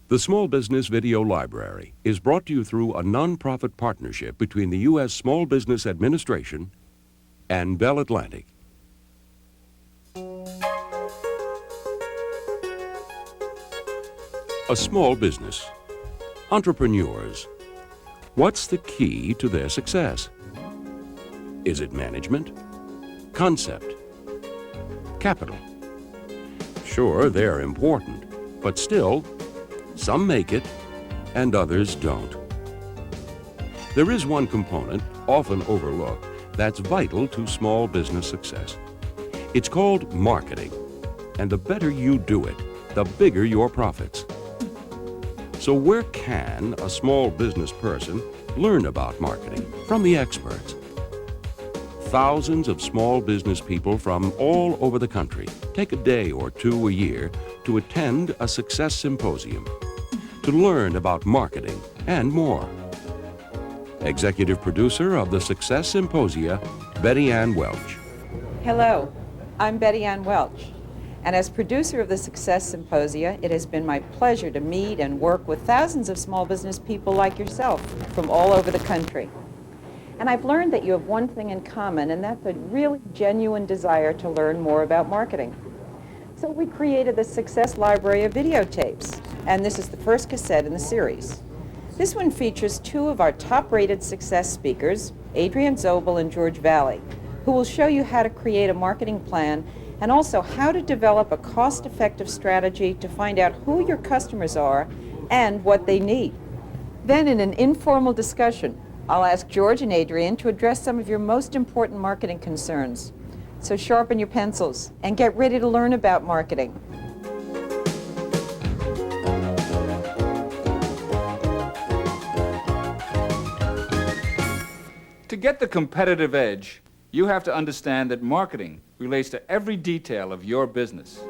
The Small Business Video Library is brought to you through a nonprofit partnership between the U.S. Small Business Administration and Bell Atlantic. A small business. Entrepreneurs. What's the key to their success? Is it management? Concept? Capital? Sure, they're important, but still, some make it and others don't. There is one component, often overlooked, that's vital to small business success. It's called marketing, and the better you do it, the bigger your profits. So where can a small business person learn about marketing from the experts? Thousands of small business people from all over the country take a day or two a year to attend a success symposium, to learn about marketing and more. Executive producer of the Success Symposia, Betty Ann Welch. Hello, I'm Betty Ann Welch, and as producer of the Success Symposia, it has been my pleasure to meet and work with thousands of small business people like yourself from all over the country. And I've learned that you have one thing in common, and that's a really genuine desire to learn more about marketing. So we created the Success Library of videotapes, and this is the first cassette in the series. This one features two of our top-rated success speakers, Adrian Zobel and George Valley, who will show you how to create a marketing plan and also how to develop a cost-effective strategy to find out who your customers are and what they need. Then in an informal discussion, I'll ask George and Adrian to address some of your most important marketing concerns. So sharpen your pencils and get ready to learn about marketing. To get the competitive edge, you have to understand that marketing relates to every detail of your business.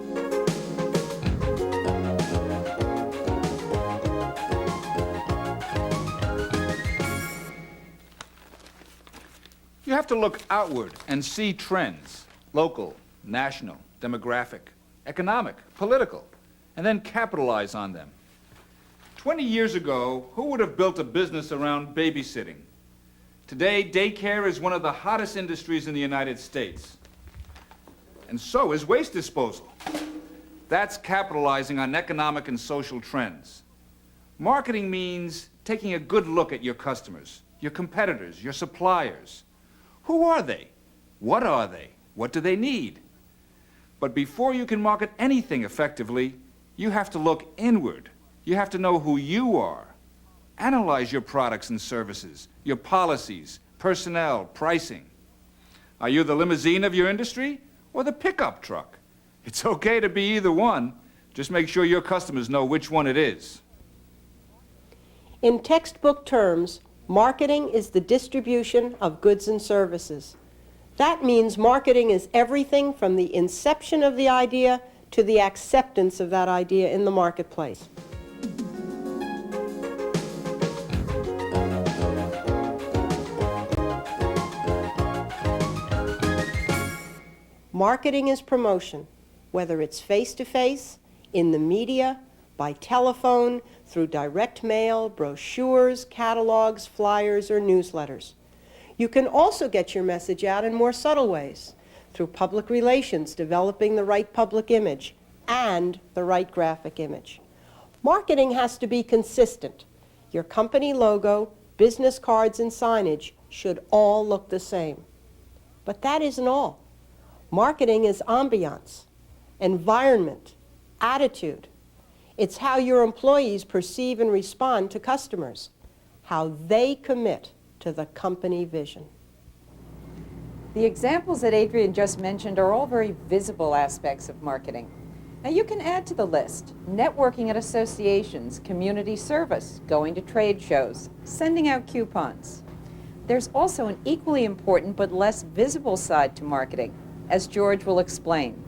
You have to look outward and see trends, local, national, demographic, economic, political, and then capitalize on them. 20 years ago, who would have built a business around babysitting? Today, daycare is one of the hottest industries in the United States. And so is waste disposal. That's capitalizing on economic and social trends. Marketing means taking a good look at your customers, your competitors, your suppliers. Who are they? What are they? What do they need? But before you can market anything effectively, you have to look inward. You have to know who you are. Analyze your products and services, your policies, personnel, pricing. Are you the limousine of your industry or the pickup truck? It's okay to be either one. Just make sure your customers know which one it is. In textbook terms, marketing is the distribution of goods and services. That means marketing is everything from the inception of the idea to the acceptance of that idea in the marketplace. Marketing is promotion, whether it's face-to-face, in the media, by telephone, through direct mail, brochures, catalogs, flyers, or newsletters. You can also get your message out in more subtle ways, through public relations, developing the right public image and the right graphic image. Marketing has to be consistent. Your company logo, business cards, and signage should all look the same. But that isn't all. Marketing is ambiance, environment, attitude. It's how your employees perceive and respond to customers, how they commit to the company vision. The examples that Adrian just mentioned are all very visible aspects of marketing. Now you can add to the list networking at associations, community service, going to trade shows, sending out coupons. There's also an equally important but less visible side to marketing, as George will explain.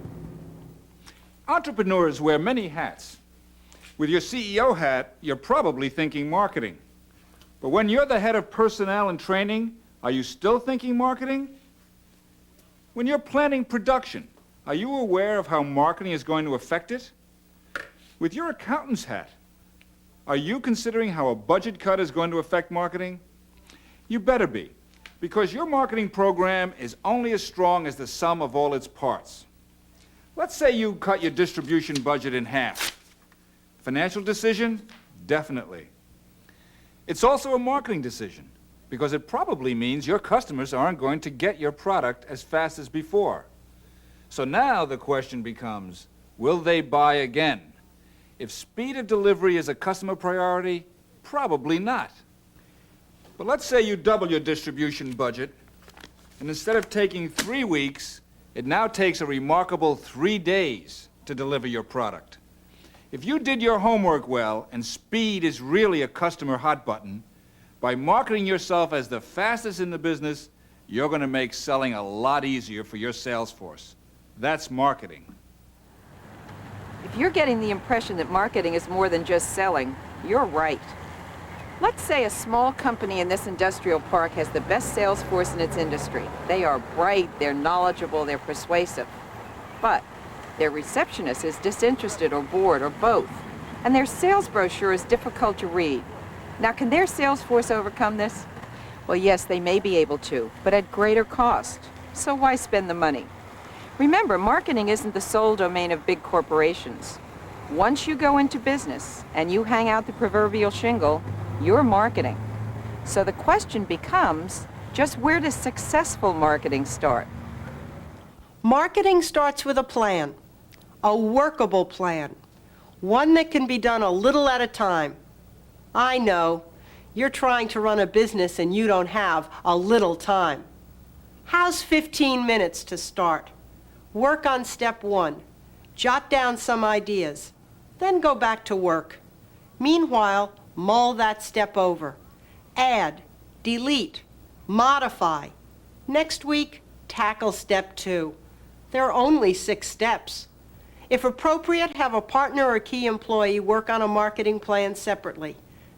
Entrepreneurs wear many hats. With your CEO hat, you're probably thinking marketing. But when you're the head of personnel and training, are you still thinking marketing? When you're planning production, are you aware of how marketing is going to affect it? With your accountant's hat, Are you considering how a budget cut is going to affect marketing? You better be, because your marketing program is only as strong as the sum of all its parts. Let's say you cut your distribution budget in half. Financial decision? Definitely. It's also a marketing decision, because it probably means your customers aren't going to get your product as fast as before. So now the question becomes, will they buy again? If speed of delivery is a customer priority, probably not. But let's say you double your distribution budget, and instead of taking 3 weeks, it now takes a remarkable 3 days to deliver your product. If you did your homework well, and speed is really a customer hot button, by marketing yourself as the fastest in the business, you're going to make selling a lot easier for your sales force. That's marketing. If you're getting the impression that marketing is more than just selling, you're right. Let's say a small company in this industrial park has the best sales force in its industry. They are bright, they're knowledgeable, they're persuasive. But their receptionist is disinterested or bored or both, and their sales brochure is difficult to read. Now, can their sales force overcome this? Well, yes, they may be able to, but at greater cost. So why spend the money? Remember, marketing isn't the sole domain of big corporations. Once you go into business and you hang out the proverbial shingle, you're marketing. So the question becomes, just where does successful marketing start? Marketing starts with a plan, a workable plan, one that can be done a little at a time. I know, you're trying to run a business and you don't have a little time. How's 15 minutes to start? Work on step 1. Jot down some ideas. Then go back to work. Meanwhile, mull that step over. Add, delete, modify. Next week, tackle step 2. There are only 6 steps. If appropriate, have a partner or key employee work on a marketing plan separately.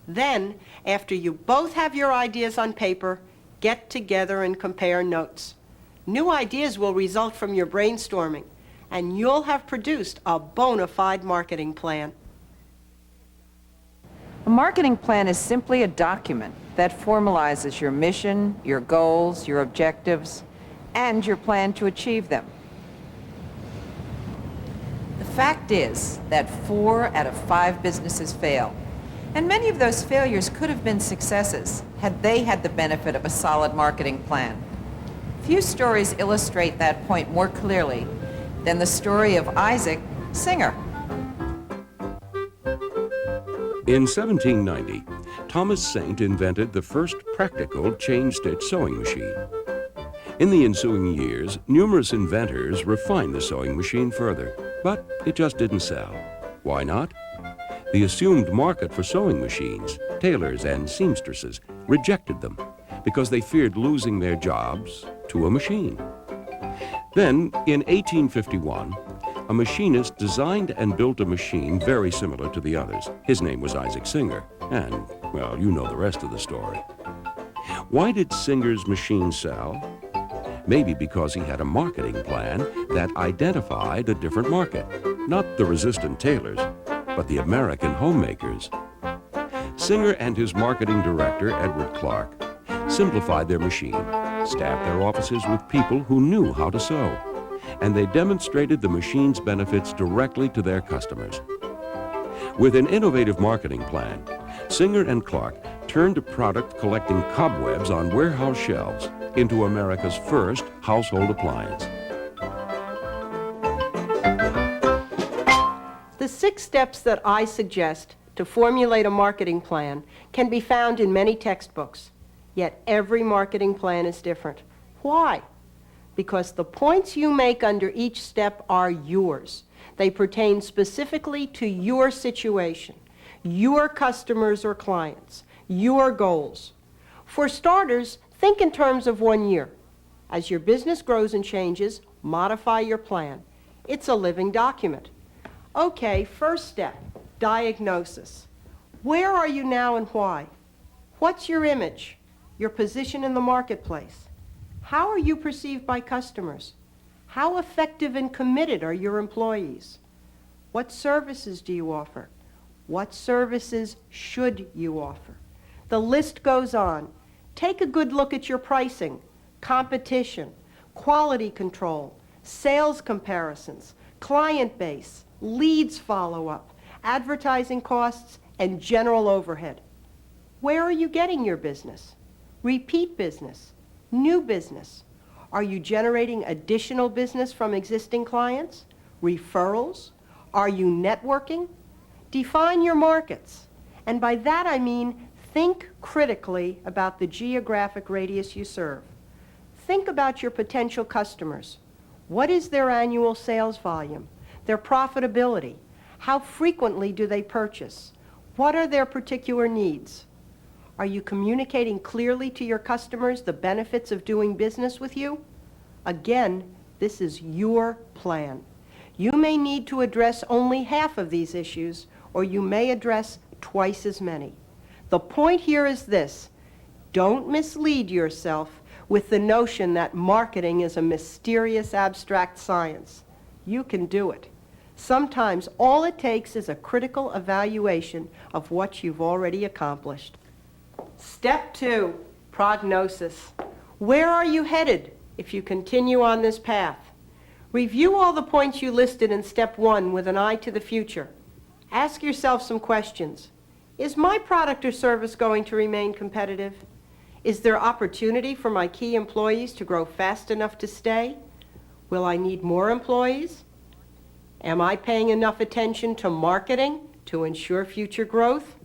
Then, after you both have your ideas on paper, get together and compare notes. New ideas will result from your brainstorming, and you'll have produced a bona fide marketing plan. A marketing plan is simply a document that formalizes your mission, your goals, your objectives, and your plan to achieve them. The fact is that 4 out of 5 businesses fail. And many of those failures could have been successes had they had the benefit of a solid marketing plan. Few stories illustrate that point more clearly than the story of Isaac Singer. In 1790, Thomas Saint invented the first practical chain-stitch sewing machine. In the ensuing years, numerous inventors refined the sewing machine further, but it just didn't sell. Why not? The assumed market for sewing machines, tailors and seamstresses, rejected them because they feared losing their jobs to a machine. Then, in 1851, a machinist designed and built a machine very similar to the others. His name was Isaac Singer, and, well, you know the rest of the story. Why did Singer's machine sell? Maybe because he had a marketing plan that identified a different market, not the resistant tailors, but the American homemakers. Singer and his marketing director, Edward Clark, simplified their machine, staffed their offices with people who knew how to sew, and they demonstrated the machine's benefits directly to their customers. With an innovative marketing plan, Singer and Clark turned a product collecting cobwebs on warehouse shelves into America's first household appliance. The 6 steps that I suggest to formulate a marketing plan can be found in many textbooks, yet every marketing plan is different. Why? Because the points you make under each step are yours. They pertain specifically to your situation, your customers or clients, your goals. For starters, think in terms of 1 year. As your business grows and changes, modify your plan. It's a living document. Okay, first step, diagnosis. Where are you now and why? What's your image, your position in the marketplace? How are you perceived by customers? How effective and committed are your employees? What services do you offer? What services should you offer? The list goes on. Take a good look at your pricing, competition, quality control, sales comparisons, client base, leads follow-up, advertising costs, and general overhead. Where are you getting your business? Repeat business, new business. Are you generating additional business from existing clients? Referrals? Are you networking? Define your markets. And by that I mean think critically about the geographic radius you serve. Think about your potential customers. What is their annual sales volume? Their profitability? How frequently do they purchase? What are their particular needs? Are you communicating clearly to your customers the benefits of doing business with you? Again, this is your plan. You may need to address only half of these issues, or you may address twice as many. The point here is this: don't mislead yourself with the notion that marketing is a mysterious abstract science. You can do it. Sometimes all it takes is a critical evaluation of what you've already accomplished. Step 2, prognosis. Where are you headed if you continue on this path? Review all the points you listed in Step 1 with an eye to the future. Ask yourself some questions. Is my product or service going to remain competitive? Is there opportunity for my key employees to grow fast enough to stay? Will I need more employees? Am I paying enough attention to marketing to ensure future growth?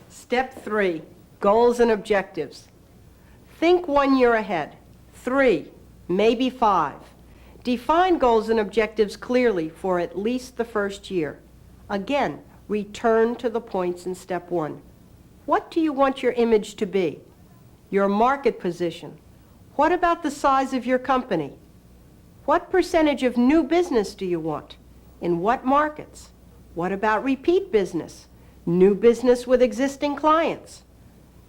Step 3, goals and objectives. Think 1 year ahead, 3, maybe 5. Define goals and objectives clearly for at least the first year. Again, return to the points in Step 1. What do you want your image to be? Your market position. What about the size of your company? What percentage of new business do you want? In what markets? What about repeat business? New business with existing clients?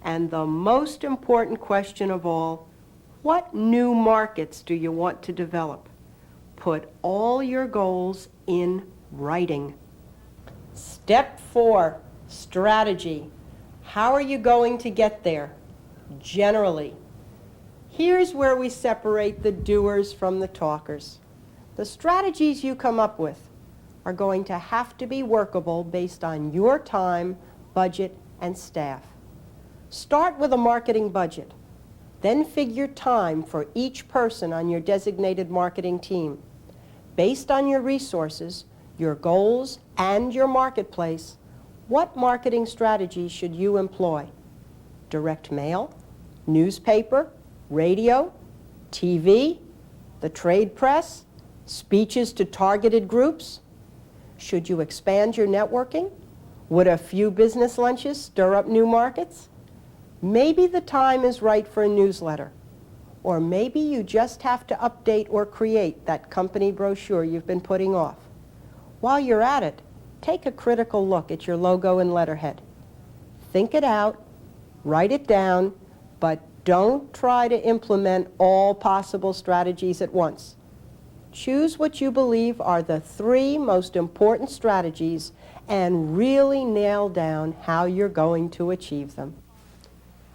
And the most important question of all, what new markets do you want to develop? Put all your goals in writing. Step 4, strategy. How are you going to get there? Generally. Here's where we separate the doers from the talkers. The strategies you come up with are going to have to be workable based on your time, budget, and staff. Start with a marketing budget. Then figure time for each person on your designated marketing team. Based on your resources, your goals, and your marketplace, what marketing strategy should you employ? Direct mail, newspaper, radio, TV, the trade press, speeches to targeted groups? Should you expand your networking? Would a few business lunches stir up new markets? Maybe the time is right for a newsletter. Or maybe you just have to update or create that company brochure you've been putting off. While you're at it, take a critical look at your logo and letterhead. Think it out, write it down, but don't try to implement all possible strategies at once. Choose what you believe are the 3 most important strategies and really nail down how you're going to achieve them.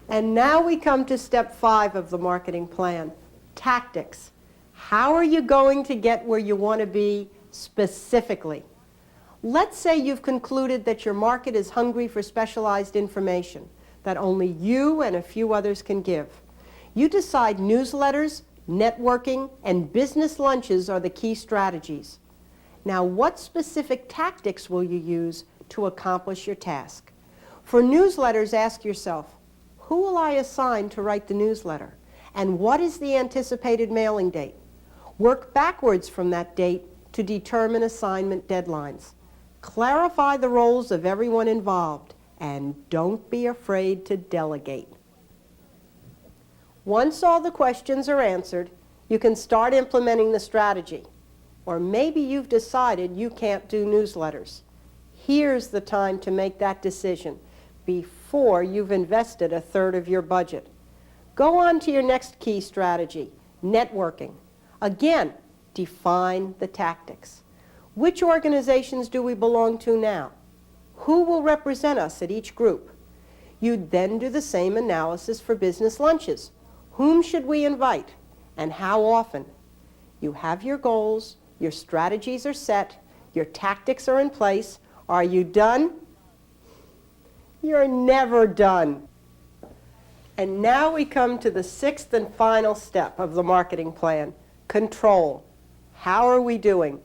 And now we come to Step 5 of the marketing plan, tactics. How are you going to get where you want to be specifically? Let's say you've concluded that your market is hungry for specialized information that only you and a few others can give. You decide newsletters, networking, and business lunches are the key strategies. Now, what specific tactics will you use to accomplish your task? For newsletters, ask yourself, who will I assign to write the newsletter? And what is the anticipated mailing date? Work backwards from that date to determine assignment deadlines. Clarify the roles of everyone involved, and don't be afraid to delegate. Once all the questions are answered, you can start implementing the strategy. Or maybe you've decided you can't do newsletters. Here's the time to make that decision before you've invested 1/3 of your budget. Go on to your next key strategy, networking. Again, define the tactics. Which organizations do we belong to now? Who will represent us at each group? You'd then do the same analysis for business lunches. Whom should we invite, and how often? You have your goals, your strategies are set, your tactics are in place. Are you done? You're never done. And now we come to the sixth and final step of the marketing plan, control. How are we doing?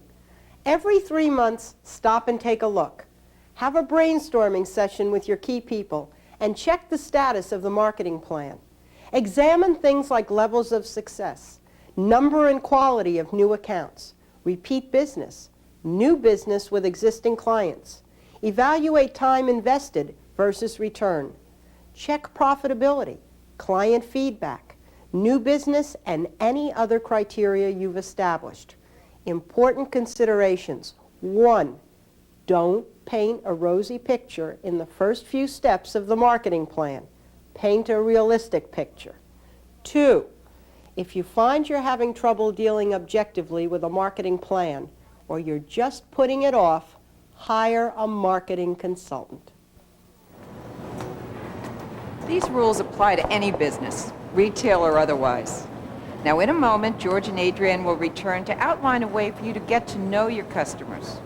Every 3 months, stop and take a look. Have a brainstorming session with your key people and check the status of the marketing plan. Examine things like levels of success, number and quality of new accounts, repeat business, new business with existing clients. Evaluate time invested versus return. Check profitability, client feedback, new business, and any other criteria you've established. Important considerations. 1, don't paint a rosy picture in the first few steps of the marketing plan. Paint a realistic picture. 2, if you find you're having trouble dealing objectively with a marketing plan, or you're just putting it off, hire a marketing consultant. These rules apply to any business, retail or otherwise. Now, in a moment, George and Adrienne will return to outline a way for you to get to know your customers,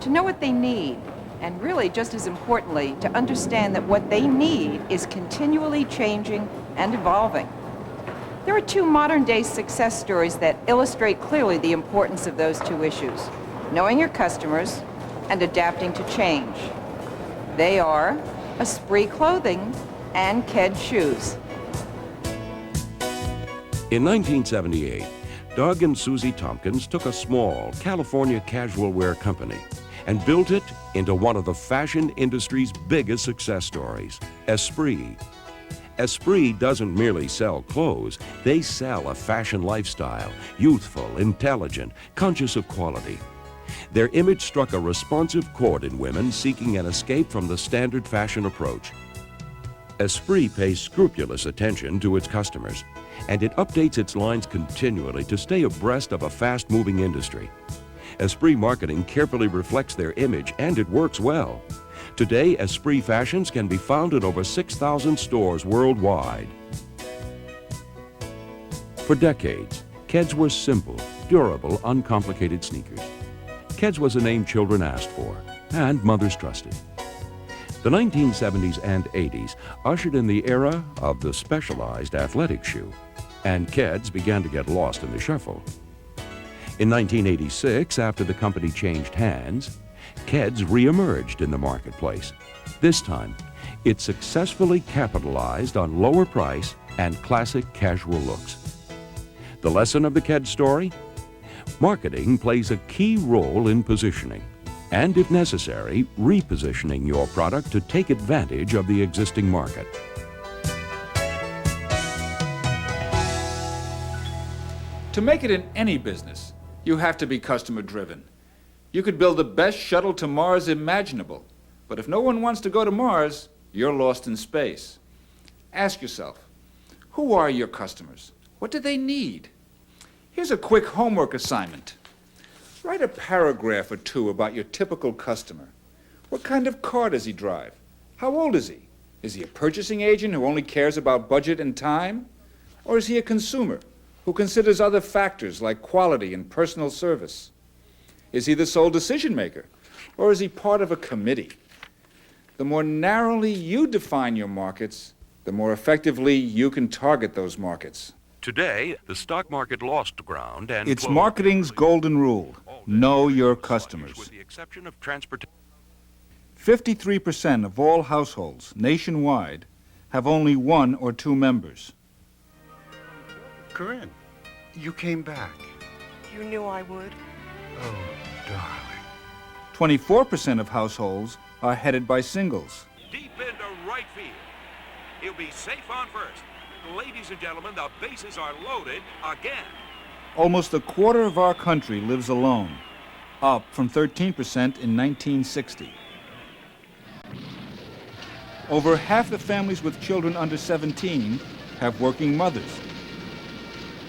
to know what they need, and really, just as importantly, to understand that what they need is continually changing and evolving. There are 2 modern-day success stories that illustrate clearly the importance of those 2 issues, knowing your customers and adapting to change. They are Esprit Clothing and Keds Shoes. In 1978, Doug and Susie Tompkins took a small California casual wear company and built it into one of the fashion industry's biggest success stories, Esprit. Esprit doesn't merely sell clothes, they sell a fashion lifestyle, youthful, intelligent, conscious of quality. Their image struck a responsive chord in women seeking an escape from the standard fashion approach. Esprit pays scrupulous attention to its customers, and it updates its lines continually to stay abreast of a fast-moving industry. Esprit marketing carefully reflects their image, and it works well. Today, Esprit fashions can be found in over 6,000 stores worldwide. For decades, Keds were simple, durable, uncomplicated sneakers. Keds was a name children asked for, and mothers trusted. The 1970s and 80s ushered in the era of the specialized athletic shoe, and Keds began to get lost in the shuffle. In 1986, after the company changed hands, Keds re-emerged in the marketplace. This time, it successfully capitalized on lower price and classic casual looks. The lesson of the Keds story? Marketing plays a key role in positioning, and if necessary, repositioning your product to take advantage of the existing market. To make it in any business, you have to be customer-driven. You could build the best shuttle to Mars imaginable, but if no one wants to go to Mars, you're lost in space. Ask yourself, who are your customers? What do they need? Here's a quick homework assignment. Write a paragraph or 2 about your typical customer. What kind of car does he drive? How old is he? Is he a purchasing agent who only cares about budget and time? Or is he a consumer who considers other factors like quality and personal service? Is he the sole decision maker, or is he part of a committee? The more narrowly you define your markets, the more effectively you can target those markets. Today, the stock market lost ground and It's closed. marketing's golden rule. Know your customers. With the exception of transportation. 53% of all households nationwide have only 1 or 2 members. Corinne, you came back. You knew I would. Oh, darling. 24% of households are headed by singles. Deep into right field. He'll be safe on first. Ladies and gentlemen, the bases are loaded again. Almost a quarter of our country lives alone, up from 13% in 1960. Over half the families with children under 17 have working mothers.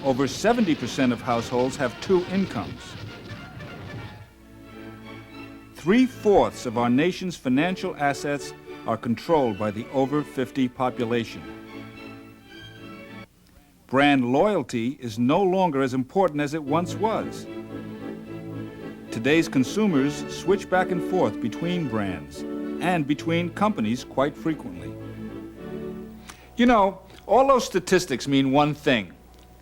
Over 70% of households have 2 incomes. 3/4 of our nation's financial assets are controlled by the over 50 population. Brand loyalty is no longer as important as it once was. Today's consumers switch back and forth between brands and between companies quite frequently. You know, all those statistics mean one thing: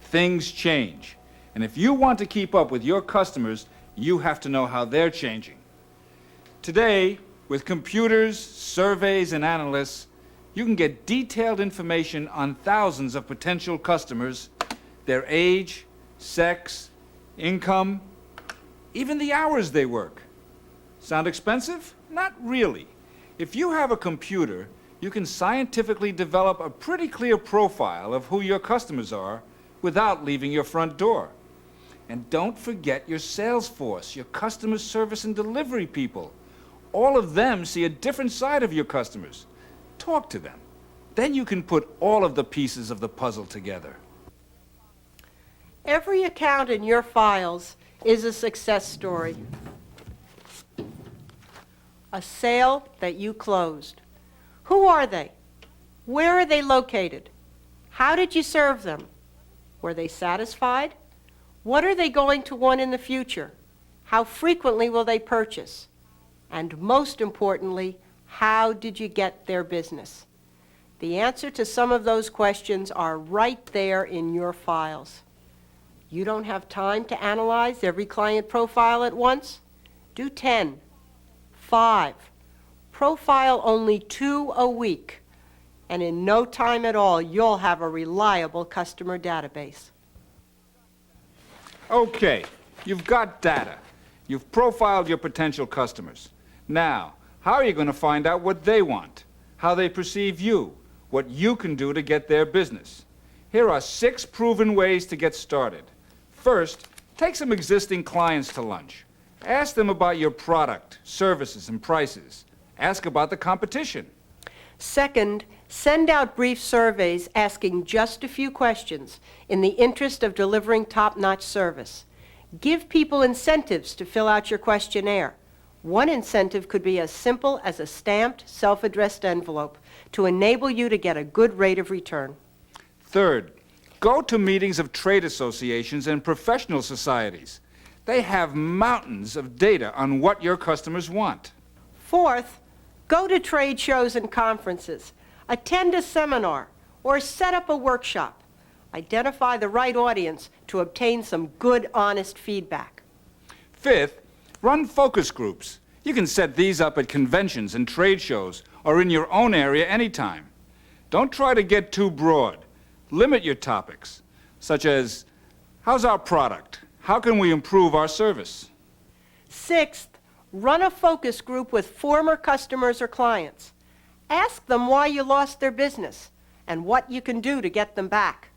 things change. And if you want to keep up with your customers, you have to know how they're changing. Today, with computers, surveys, and analysts, you can get detailed information on thousands of potential customers, their age, sex, income, even the hours they work. Sound expensive? Not really. If you have a computer, you can scientifically develop a pretty clear profile of who your customers are without leaving your front door. And don't forget your sales force, your customer service and delivery people. All of them see a different side of your customers. Talk to them. Then you can put all of the pieces of the puzzle together. Every account in your files is a success story. A sale that you closed. Who are they? Where are they located? How did you serve them? Were they satisfied? What are they going to want in the future? How frequently will they purchase? And most importantly, how did you get their business? The answer to some of those questions are right there in your files. You don't have time to analyze every client profile at once? Do 10, 5. Profile only 2 a week, and in no time at all, you'll have a reliable customer database. Okay, you've got data. You've profiled your potential customers. Now, how are you going to find out what they want, how they perceive you, what you can do to get their business? Here are 6 proven ways to get started. First, take some existing clients to lunch. Ask them about your product, services, and prices. Ask about the competition. Second, send out brief surveys asking just a few questions in the interest of delivering top-notch service. Give people incentives to fill out your questionnaire. One incentive could be as simple as a stamped, self-addressed envelope to enable you to get a good rate of return. Third, go to meetings of trade associations and professional societies. They have mountains of data on what your customers want. Fourth, go to trade shows and conferences. Attend a seminar or set up a workshop. Identify the right audience to obtain some good, honest feedback. Fifth, run focus groups. You can set these up at conventions and trade shows or in your own area anytime. Don't try to get too broad. Limit your topics, such as, how's our product? How can we improve our service? Sixth, run a focus group with former customers or clients. Ask them why you lost their business and what you can do to get them back.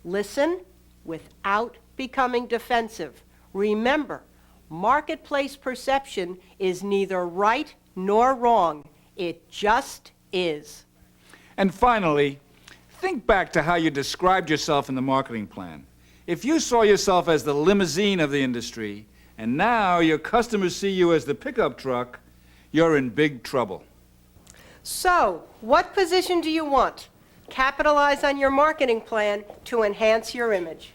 Listen without becoming defensive. Remember, marketplace perception is neither right nor wrong. It just is. And finally, think back to how you described yourself in the marketing plan. If you saw yourself as the limousine of the industry, and now your customers see you as the pickup truck, you're in big trouble. So, what position do you want? Capitalize on your marketing plan to enhance your image.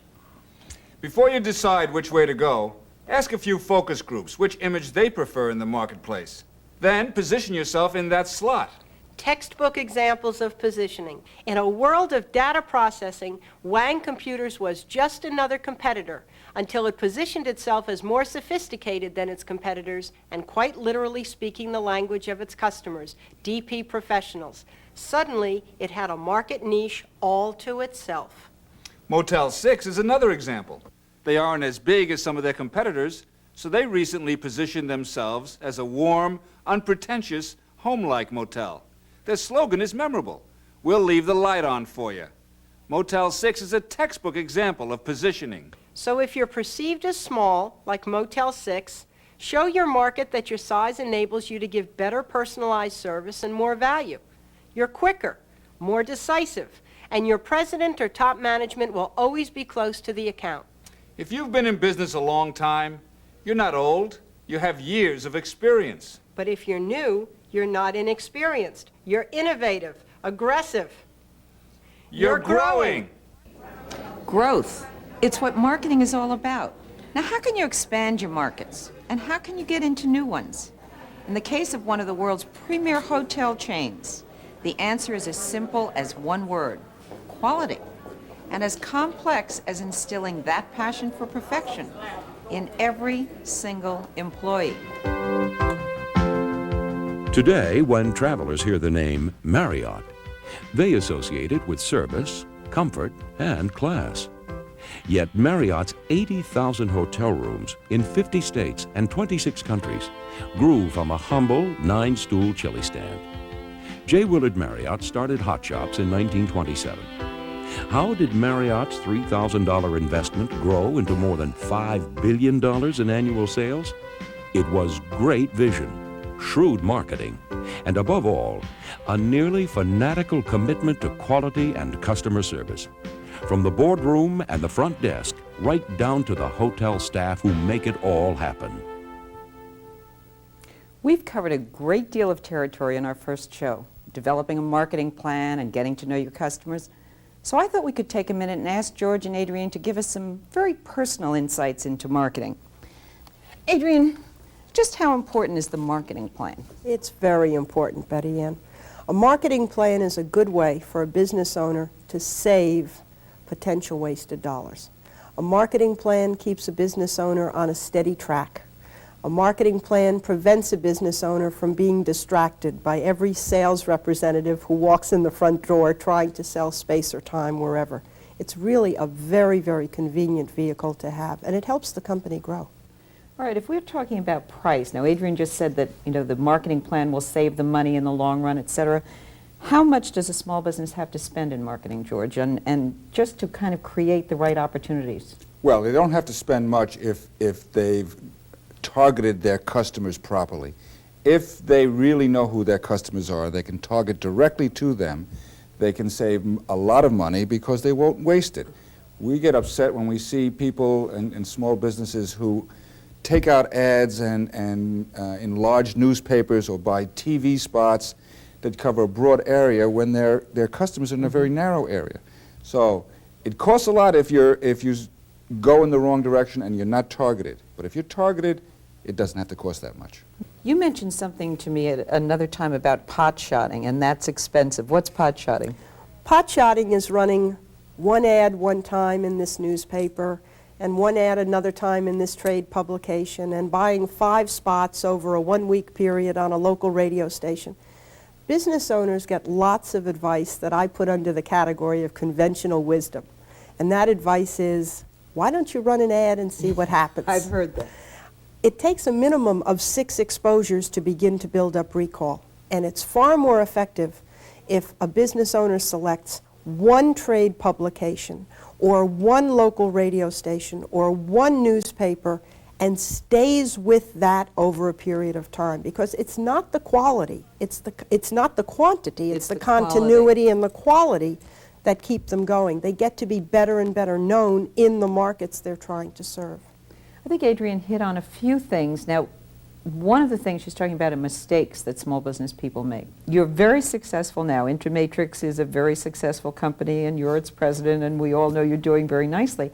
Before you decide which way to go, ask a few focus groups which image they prefer in the marketplace. Then position yourself in that slot. Textbook examples of positioning. In a world of data processing, Wang Computers was just another competitor until it positioned itself as more sophisticated than its competitors and quite literally speaking the language of its customers, DP professionals. Suddenly, it had a market niche all to itself. Motel 6 is another example. They aren't as big as some of their competitors, so they recently positioned themselves as a warm, unpretentious, home-like motel. Their slogan is memorable. We'll leave the light on for you. Motel 6 is a textbook example of positioning. So if you're perceived as small, like Motel 6, show your market that your size enables you to give better personalized service and more value. You're quicker, more decisive, and your president or top management will always be close to the account. If you've been in business a long time, you're not old, You have years of experience. But if you're new, you're not inexperienced. You're innovative, aggressive. You're growing. Growth. It's what marketing is all about. Now, how can you expand your markets? And how can you get into new ones? In the case of one of the world's premier hotel chains, the answer is as simple as one word: quality. And as complex as instilling that passion for perfection in every single employee. Today, when travelers hear the name Marriott, they associate it with service, comfort, and class. Yet Marriott's 80,000 hotel rooms in 50 states and 26 countries grew from a humble 9-stool chili stand. J. Willard Marriott started Hot Shops in 1927. How did Marriott's $3,000 investment grow into more than $5 billion in annual sales? It was great vision, shrewd marketing, and above all, a nearly fanatical commitment to quality and customer service. From the boardroom and the front desk, right down to the hotel staff who make it all happen. We've covered a great deal of territory in our first show, developing a marketing plan and getting to know your customers. So I thought we could take a minute and ask George and Adrienne to give us some very personal insights into marketing. Adrienne, just how important is the marketing plan? It's very important, Betty Ann. A marketing plan is a good way for a business owner to save potential wasted dollars. A marketing plan keeps a business owner on a steady track. A marketing plan prevents a business owner from being distracted by every sales representative who walks in the front door trying to sell space or time wherever. It's really a very, very convenient vehicle to have, and it helps the company grow. All right, if we're talking about price, now Adrienne just said that, the marketing plan will save the money in the long run, et cetera. How much does a small business have to spend in marketing, George, and just to kind of create the right opportunities? Well, they don't have to spend much if they've targeted their customers properly. If they really know who their customers are, they can target directly to them. They can save a lot of money because they won't waste it. We get upset when we see people in small businesses who take out ads and in large newspapers or buy TV spots that cover a broad area when their customers are in a very narrow area. So it costs a lot if you go in the wrong direction and you're not targeted. But if you're targeted, it doesn't have to cost that much. You mentioned something to me at another time about pot shotting, and that's expensive. What's pot shotting? Pot shotting is running one ad one time in this newspaper and one ad another time in this trade publication and buying 5 spots over a 1-week period on a local radio station. Business owners get lots of advice that I put under the category of conventional wisdom. And that advice is, why don't you run an ad and see what happens? I've heard that. It takes a minimum of 6 exposures to begin to build up recall. And it's far more effective if a business owner selects one trade publication or one local radio station or one newspaper and stays with that over a period of time, because it's not the quality, it's not the quantity, it's the continuity and the quality that keep them going. They get to be better and better known in the markets they're trying to serve. I think Adrienne hit on a few things. Now, one of the things she's talking about are mistakes that small business people make. You're very successful now. Intermatrix is a very successful company, and you're its president, and we all know you're doing very nicely.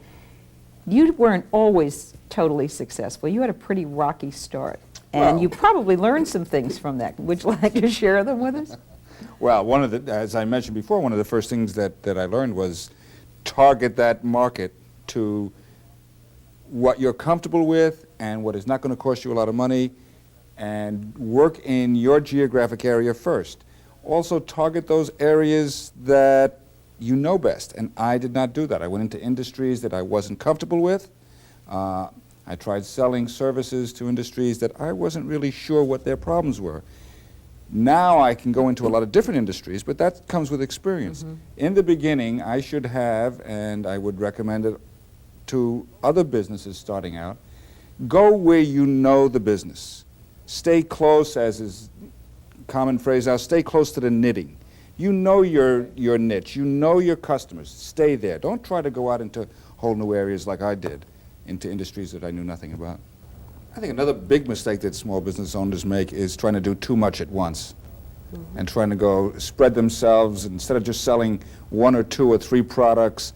You weren't always totally successful. You had a pretty rocky start, and you probably learned some things from that. Would you like to share them with us? Well, as I mentioned before, one of the first things that I learned was target that market to what you're comfortable with and what is not going to cost you a lot of money, and work in your geographic area first. Also target those areas that you know best, and I did not do that. I went into industries that I wasn't comfortable with. I tried selling services to industries that I wasn't really sure what their problems were. Now I can go into a lot of different industries, but that comes with experience. Mm-hmm. In the beginning, I should have, and I would recommend it to other businesses starting out, go where you know the business. Stay close, as is a common phrase now, stay close to the knitting. You know your niche, you know your customers, stay there. Don't try to go out into whole new areas like I did, into industries that I knew nothing about. I think another big mistake that small business owners make is trying to do too much at once and trying to go spread themselves. Instead of just selling 1 or 2 or 3 products,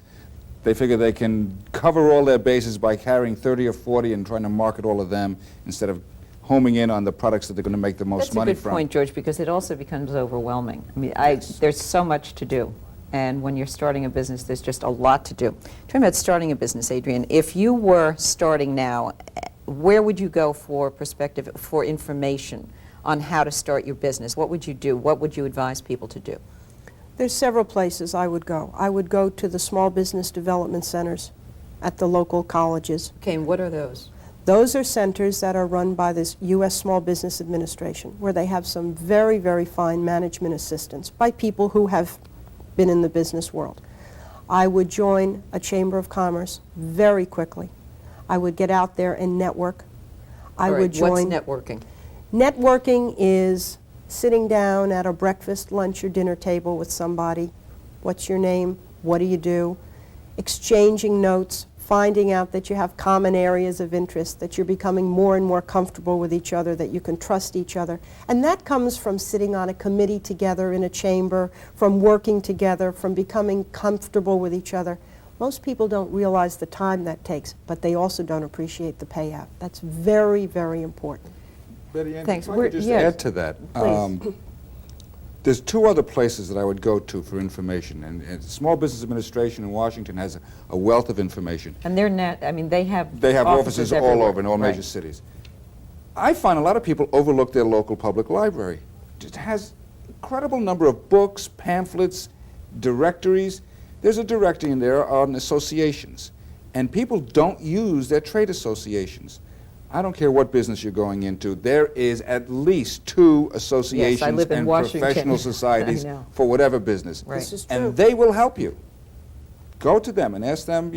they figure they can cover all their bases by carrying 30 or 40 and trying to market all of them instead of homing in on the products that they're going to make the most money That's a from. good point, George, because it also becomes overwhelming. I mean, there's so much to do. And when you're starting a business, there's just a lot to do. Talking about starting a business, Adrian, if you were starting now, where would you go for perspective, for information on how to start your business? What would you do? What would you advise people to do? There's several places I would go. I would go to the small business development centers at the local colleges. Okay, and what are those? Those are centers that are run by this U.S. Small Business Administration, where they have some very, very fine management assistance by people who have been in the business world. I would join a Chamber of Commerce very quickly. I would get out there and network. I would join. What's networking? Networking is sitting down at a breakfast, lunch, or dinner table with somebody. What's your name? What do you do? Exchanging notes, finding out that you have common areas of interest, that you're becoming more and more comfortable with each other, that you can trust each other. And that comes from sitting on a committee together in a chamber, from working together, from becoming comfortable with each other. Most people don't realize the time that takes, but they also don't appreciate the payout. That's very, very important. Betty Ann, Thanks. if I could just Yes. add to that. Please. There's 2 other places that I would go to for information, and the Small Business Administration in Washington has a wealth of information. And they're they have They have offices all everywhere. over in all major Right. cities. I find a lot of people overlook their local public library. It has incredible number of books, pamphlets, directories. There's a directory in there on associations, and people don't use their trade associations. I don't care what business you're going into, there is at least 2 associations live in and Washington. professional societies I know. for whatever business. Right. This is true. And they will help you. Go to them and ask them,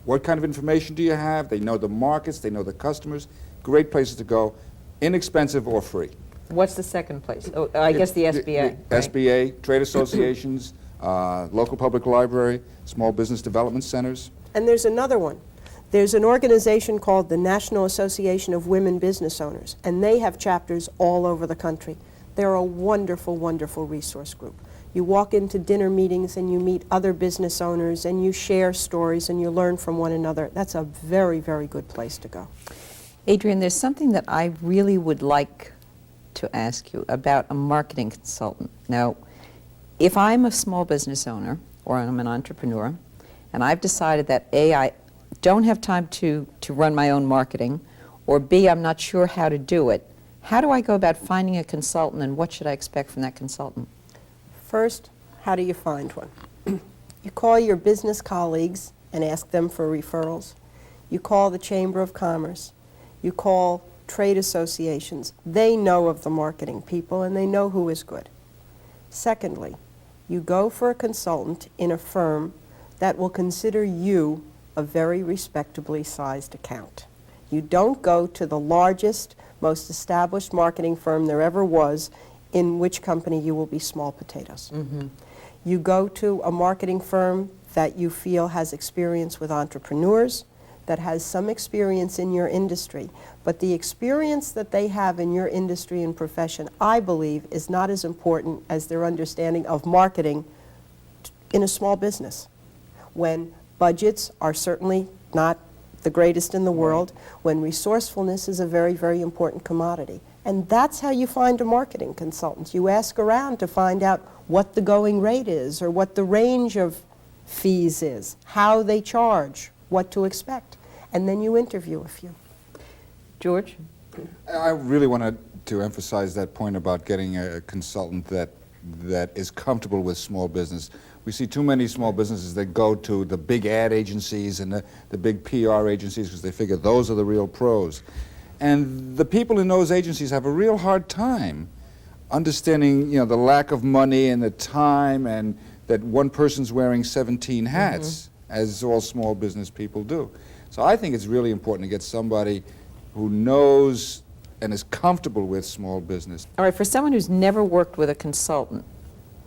what kind of information do you have? They know the markets, they know the customers. Great places to go, inexpensive or free. What's the second place? Oh, I guess the SBA. right? SBA, trade associations, local public library, small business development centers. And there's another one. There's an organization called the National Association of Women Business Owners, and they have chapters all over the country. They're a wonderful, wonderful resource group. You walk into dinner meetings and you meet other business owners and you share stories and you learn from one another. That's a very, very good place to go. Adrian, there's something that I really would like to ask you about a marketing consultant. Now, if I'm a small business owner or I'm an entrepreneur, and I've decided that A, I don't have time to run my own marketing, or B, I'm not sure how to do it, how do I go about finding a consultant, and what should I expect from that consultant? First, how do you find one? You call your business colleagues and ask them for referrals. You call the Chamber of Commerce. You call trade associations. They know of the marketing people and they know who is good. Secondly, you go for a consultant in a firm that will consider you a very respectably sized account. You don't go to the largest, most established marketing firm there ever was, in which company you will be small potatoes. You go to a marketing firm that you feel has experience with entrepreneurs, that has some experience in your industry. But the experience that they have in your industry and profession, I believe, is not as important as their understanding of marketing in a small business, when budgets are certainly not the greatest in the world, when resourcefulness is a very, very important commodity. And that's how you find a marketing consultant. You ask around to find out what the going rate is, or what the range of fees is, how they charge, what to expect. And then you interview a few. George? I really wanted to emphasize that point about getting a consultant that is comfortable with small business. We see too many small businesses that go to the big ad agencies and the big PR agencies because they figure those are the real pros. And the people in those agencies have a real hard time understanding, the lack of money and the time, and that one person's wearing 17 hats, as all small business people do. So I think it's really important to get somebody who knows and is comfortable with small business. All right, for someone who's never worked with a consultant,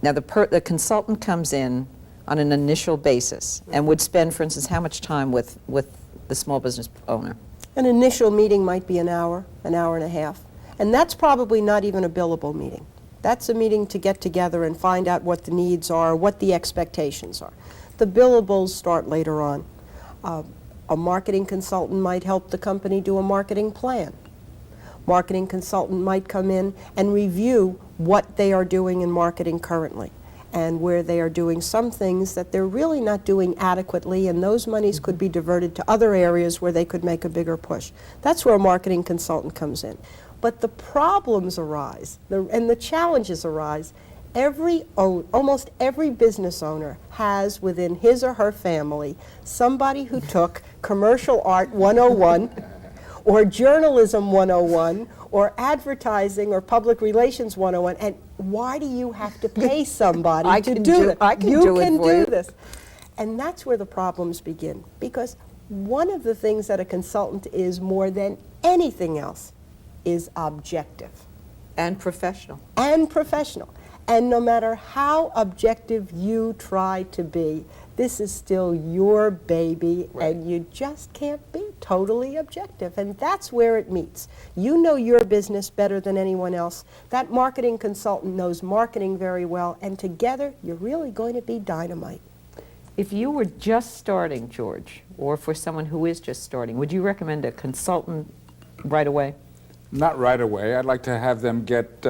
now the consultant comes in on an initial basis and would spend, for instance, how much time with the small business owner? An initial meeting might be an hour and a half, and that's probably not even a billable meeting. That's a meeting to get together and find out what the needs are, what the expectations are. The billables start later on. A marketing consultant might help the company do a marketing plan. Marketing consultant might come in and review what they are doing in marketing currently, and where they are doing some things that they're really not doing adequately, and those monies could be diverted to other areas where they could make a bigger push. That's where a marketing consultant comes in. But the problems arise, and the challenges arise. Almost every business owner has within his or her family somebody who took Commercial Art 101 or Journalism 101 or Advertising or Public Relations 101, and why do you have to pay somebody to do it? You can do this. And that's where the problems begin, because one of the things that a consultant is more than anything else is objective. And professional. And professional. And no matter how objective you try to be, this is still your baby, and you just can't be totally objective. And that's where it meets. You know your business better than anyone else. That marketing consultant knows marketing very well, and together you're really going to be dynamite. If you were just starting, George, or for someone who is just starting, would you recommend a consultant right away? Not right away. I'd like to have them get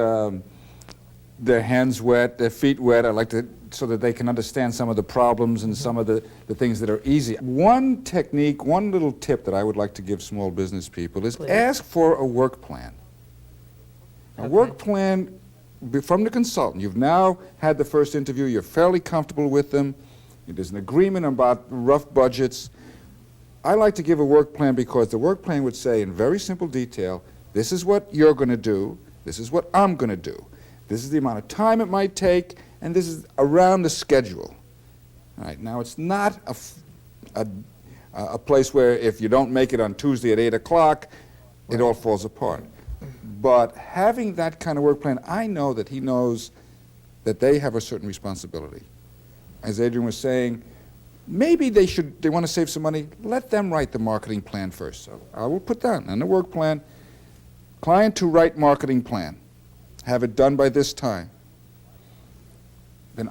their hands wet, their feet wet. I'd like to, so that they can understand some of the problems and some of the things that are easy. One technique, one little tip that I would like to give small business people is ask for a work plan. A work plan from the consultant. You've now had the first interview, you're fairly comfortable with them, there's an agreement about rough budgets. I like to give a work plan because the work plan would say in very simple detail, this is what you're going to do, this is what I'm going to do. This is the amount of time it might take, and this is around the schedule. All right, now it's not a place where if you don't make it on Tuesday at 8 o'clock, it all falls apart. But having that kind of work plan, I know that he knows that they have a certain responsibility. As Adrian was saying, maybe they want to save some money, let them write the marketing plan first. So I will put down on the work plan, client to write marketing plan. Have it done by this time. Then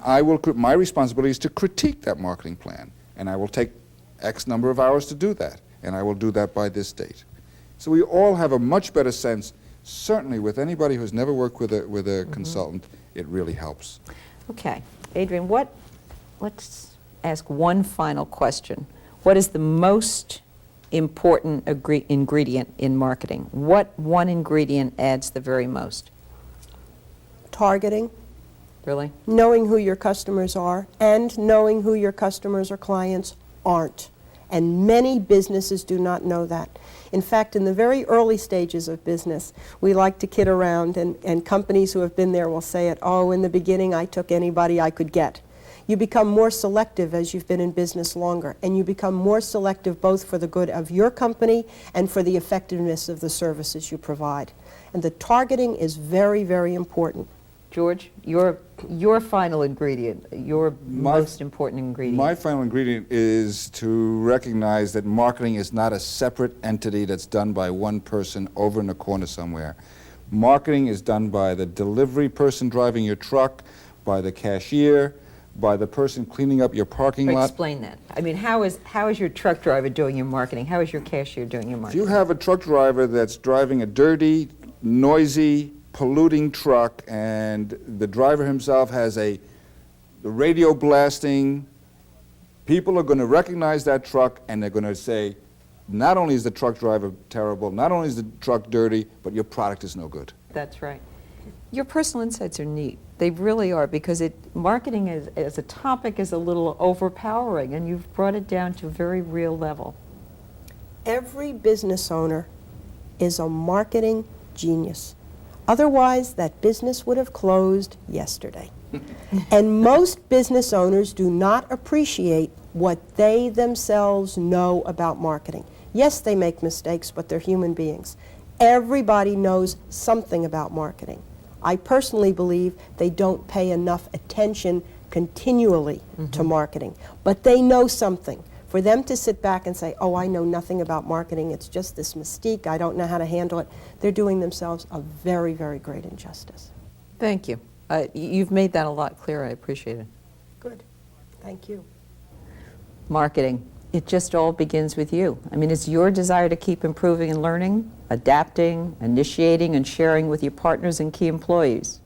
my responsibility is to critique that marketing plan, and I will take X number of hours to do that, and I will do that by this date. So we all have a much better sense. Certainly with anybody who's never worked with a consultant, it really helps. Okay. Adrian, let's ask one final question. What is the most important ingredient in marketing? What one ingredient adds the very most? Targeting. Really? Knowing who your customers are, and knowing who your customers or clients aren't. And many businesses do not know that. In fact, in the very early stages of business, we like to kid around, and companies who have been there will say it, oh, in the beginning I took anybody I could get. You become more selective as you've been in business longer, and you become more selective both for the good of your company and for the effectiveness of the services you provide. And the targeting is very, very important. George, your final ingredient, your most important ingredient. My final ingredient is to recognize that marketing is not a separate entity that's done by one person over in a corner somewhere. Marketing is done by the delivery person driving your truck, by the cashier, by the person cleaning up your parking lot. Explain that. I mean, how is your truck driver doing your marketing? How is your cashier doing your marketing? If you have a truck driver that's driving a dirty, noisy, polluting truck, and the driver himself has the radio blasting, people are going to recognize that truck, and they're going to say, not only is the truck driver terrible, not only is the truck dirty, but your product is no good. That's right. Your personal insights are neat. They really are, because marketing as a topic is a little overpowering, and you've brought it down to a very real level. Every business owner is a marketing genius. Otherwise, that business would have closed yesterday. And most business owners do not appreciate what they themselves know about marketing. Yes, they make mistakes, but they're human beings. Everybody knows something about marketing. I personally believe they don't pay enough attention continually to marketing, but they know something. For them to sit back and say, oh, I know nothing about marketing, it's just this mystique, I don't know how to handle it, they're doing themselves a very, very great injustice. Thank you. You've made that a lot clearer. I appreciate it. Good. Thank you. Marketing. It just all begins with you. I mean, it's your desire to keep improving and learning, adapting, initiating, and sharing with your partners and key employees.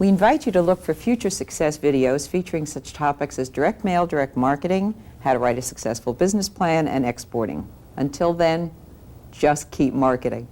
We invite you to look for future success videos featuring such topics as direct mail, direct marketing, how to write a successful business plan, and exporting. Until then, just keep marketing.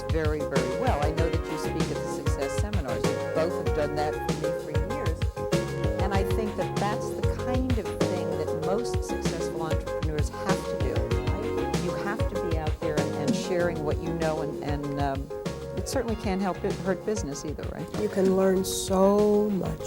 Very, very well. I know that you speak at the success seminars. You both have done that for me for years. And I think that that's the kind of thing that most successful entrepreneurs have to do. Right? You have to be out there and sharing what you know, and it certainly can't hurt business either, right? You can learn so much.